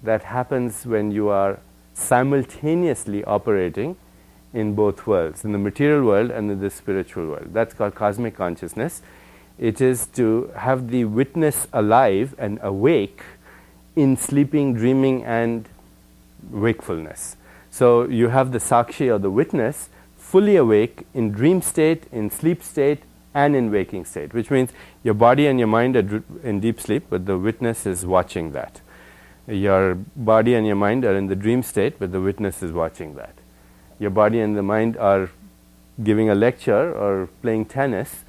that happens when you are simultaneously operating in both worlds, in the material world and in the spiritual world. That's called cosmic consciousness. It is to have the witness alive and awake in sleeping, dreaming, and wakefulness. So you have the sakshi or the witness fully awake in dream state, in sleep state, and in waking state, which means your body and your mind are in deep sleep, but the witness is watching that. Your body and your mind are in the dream state, but the witness is watching that. Your body and the mind are giving a lecture or playing tennis,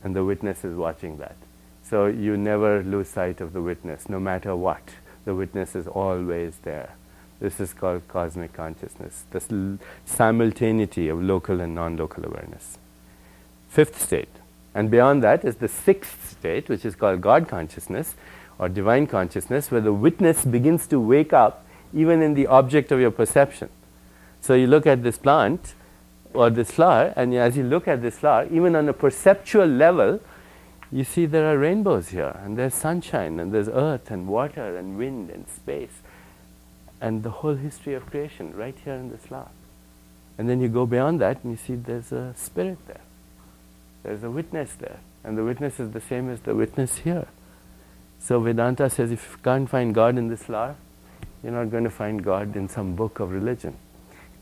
and the witness is watching that. So you never lose sight of the witness, no matter what. The witness is always there. This is called cosmic consciousness, the simultaneity of local and non-local awareness. Fifth state. And beyond that is the sixth state, which is called God consciousness or divine consciousness, where the witness begins to wake up even in the object of your perception. So you look at this plant or this flower, and as you look at this flower, even on a perceptual level, you see there are rainbows here, and there's sunshine, and there's earth and water and wind and space, and the whole history of creation right here in this flower. And then you go beyond that and you see there's a spirit there. There's a witness there, and the witness is the same as the witness here. So Vedanta says if you can't find God in this flower, you're not going to find God in some book of religion.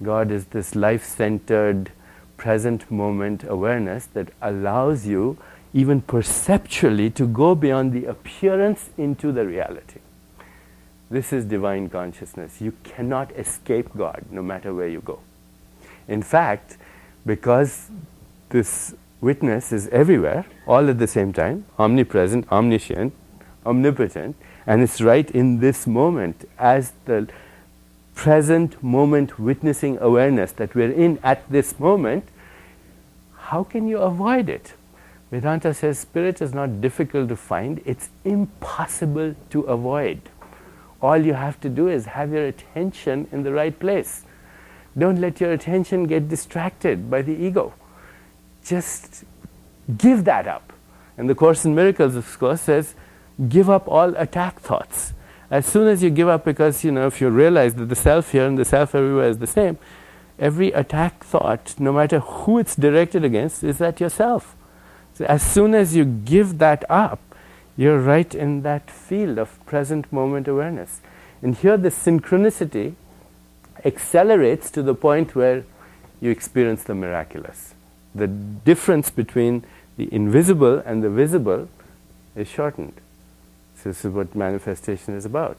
God is this life-centered, present moment awareness that allows you, even perceptually, to go beyond the appearance into the reality. This is divine consciousness. You cannot escape God, no matter where you go. In fact, because this witness is everywhere, all at the same time, omnipresent, omniscient, omnipotent, and it's right in this moment as the present moment witnessing awareness that we're in at this moment. How can you avoid it? Vedanta says spirit is not difficult to find, it's impossible to avoid. All you have to do is have your attention in the right place. Don't let your attention get distracted by the ego. Just give that up. And the Course in Miracles, of course, says give up all attack thoughts. As soon as you give up, because if you realize that the self here and the self everywhere is the same, every attack thought, no matter who it's directed against, is at yourself. So as soon as you give that up, you're right in that field of present moment awareness. And here the synchronicity accelerates to the point where you experience the miraculous. The difference between the invisible and the visible is shortened. So this is what manifestation is about.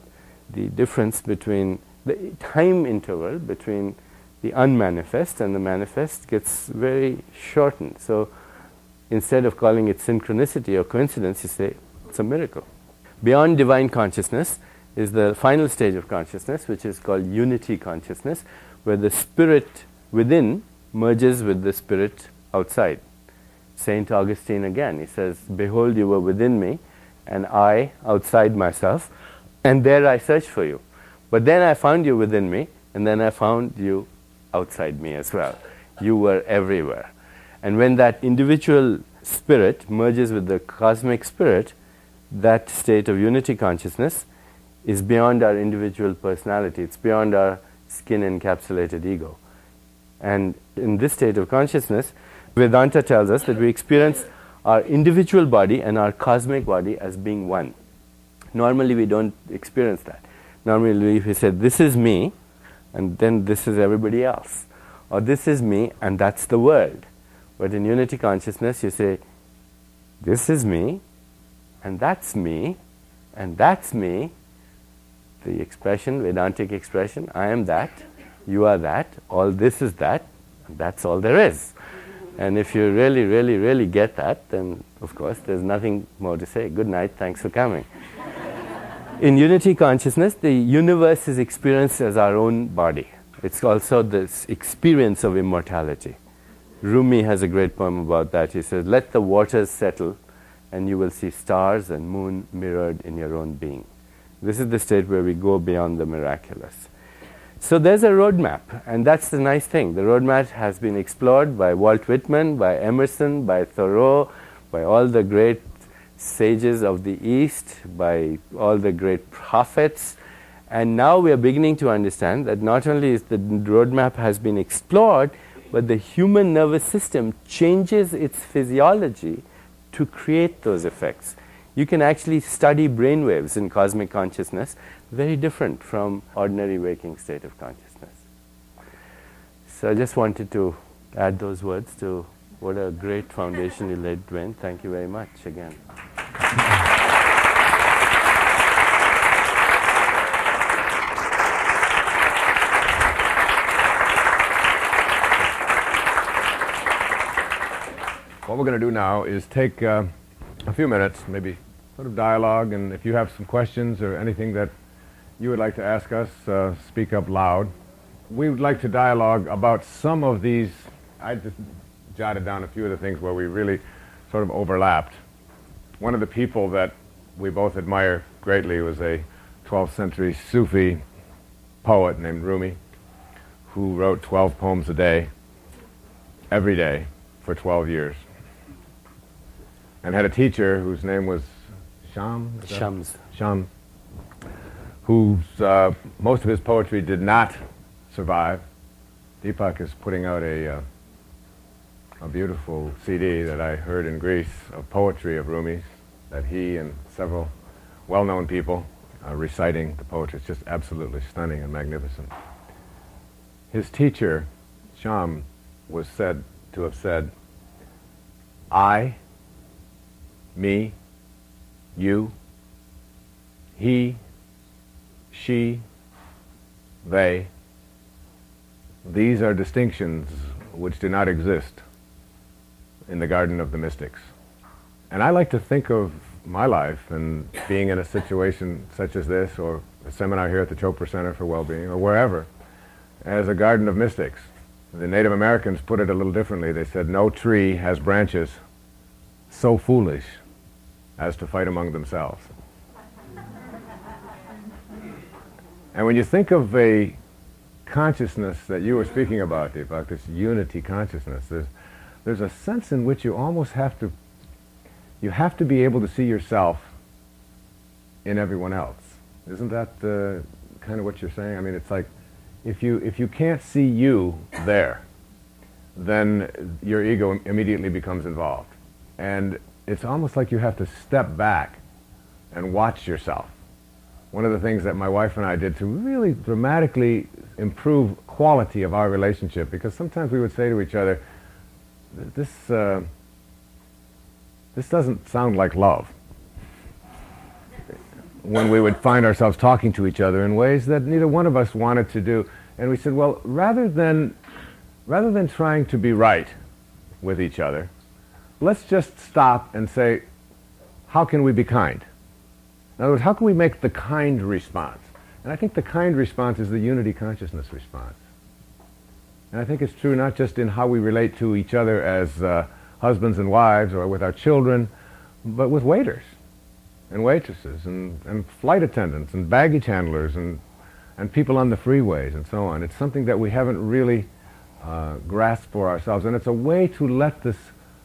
The difference between the time interval between the unmanifest and the manifest gets very shortened. So instead of calling it synchronicity or coincidence, you say it's a miracle. Beyond divine consciousness is the final stage of consciousness, which is called unity consciousness, where the spirit within merges with the spirit outside. Saint Augustine again, he says, "Behold, you were within me, and I outside myself, and there I searched for you. But then I found you within me, and then I found you outside me as well. You were everywhere." And when that individual spirit merges with the cosmic spirit, that state of unity consciousness is beyond our individual personality. It's beyond our skin-encapsulated ego. And in this state of consciousness, Vedanta tells us that we experience our individual body and our cosmic body as being one. Normally we don't experience that. Normally we say, this is me, and then this is everybody else. Or this is me, and that's the world. But in unity consciousness, you say, this is me, and that's me, and that's me. The expression, Vedantic expression, I am that, you are that, all this is that, and that's all there is. And if you really, really, really get that, then of course there's nothing more to say. Good night, thanks for coming. In unity consciousness, the universe is experienced as our own body. It's also this experience of immortality. Rumi has a great poem about that. He says, "Let the waters settle, and you will see stars and moon mirrored in your own being." This is the state where we go beyond the miraculous. So there's a roadmap, and that's the nice thing. The roadmap has been explored by Walt Whitman, by Emerson, by Thoreau, by all the great sages of the East, by all the great prophets, And now we are beginning to understand that not only is the roadmap has been explored, but the human nervous system changes its physiology to create those effects. You can actually study brainwaves in cosmic consciousness, very different from ordinary waking state of consciousness. So I just wanted to add those words to what a great foundation you laid, Dwayne. Thank you very much again. What we're going to do now is take a few minutes, maybe sort of dialogue, and if you have some questions or anything that you would like to ask us, speak up loud. We would like to dialogue about some of these. I just jotted down a few of the things where we really sort of overlapped. One of the people that we both admire greatly was a 12th century Sufi poet named Rumi, who wrote 12 poems a day, every day, for 12 years. And had a teacher whose name was Shams, whose most of his poetry did not survive. Deepak is putting out a beautiful CD that I heard in Greece of poetry of Rumi's that he and several well-known people are reciting the poetry. It's just absolutely stunning and magnificent. His teacher, Sham, was said to have said, I, me, you, he, she, they, these are distinctions which do not exist in the garden of the mystics. And I like to think of my life and being in a situation such as this, or a seminar here at the Chopra Center for Wellbeing, or wherever, as a garden of mystics. The Native Americans put it a little differently. They said, no tree has branches so foolish as to fight among themselves. And when you think of a consciousness that you were speaking about, Deepak, this unity consciousness, there's a sense in which you almost have to be able to see yourself in everyone else. Isn't that kind of what you're saying? I mean, it's like, if you can't see you there, then your ego immediately becomes involved. And it's almost like you have to step back and watch yourself. One of the things that my wife and I did to really dramatically improve quality of our relationship, because sometimes we would say to each other, this doesn't sound like love. When we would find ourselves talking to each other in ways that neither one of us wanted to do. And we said, well, rather than trying to be right with each other, let's just stop and say, how can we be kind? In other words, how can we make the kind response? And I think the kind response is the unity consciousness response. And I think it's true not just in how we relate to each other as husbands and wives or with our children, but with waiters and waitresses and flight attendants and baggage handlers and people on the freeways and so on. It's something that we haven't really grasped for ourselves. And it's a way to let this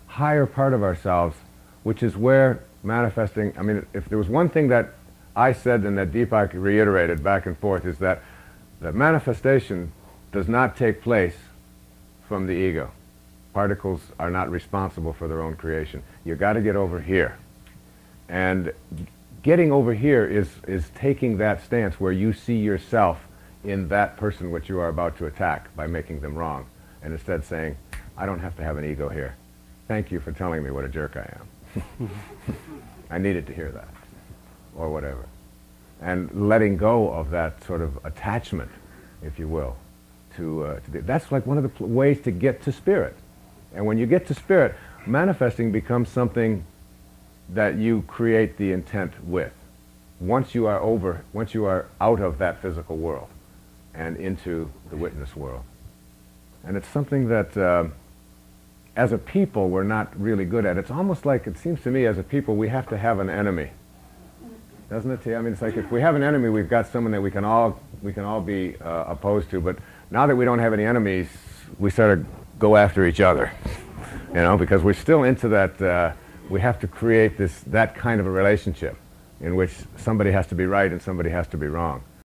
higher part of ourselves, which is where manifesting, I mean, if there was one thing that I said and that Deepak reiterated back and forth, is that manifestation does not take place from the ego. Particles are not responsible for their own creation. You've got to get over here. And getting over here is taking that stance where you see yourself in that person which you are about to attack by making them wrong, and instead saying, I don't have to have an ego here. Thank you for telling me what a jerk I am. I needed to hear that, or whatever. And letting go of that sort of attachment, if you will, that's like one of the ways to get to spirit. And when you get to spirit, manifesting becomes something that you create the intent with. Once you are out of that physical world and into the witness world. And it's something that as a people we're not really good at. It's almost like, it seems to me, as a people we have to have an enemy. Doesn't it? I mean, it's like if we have an enemy, we've got someone that we can all be opposed to. But now that we don't have any enemies, we sort of go after each other, you know, because we're still into that. We have to create that kind of a relationship in which somebody has to be right and somebody has to be wrong.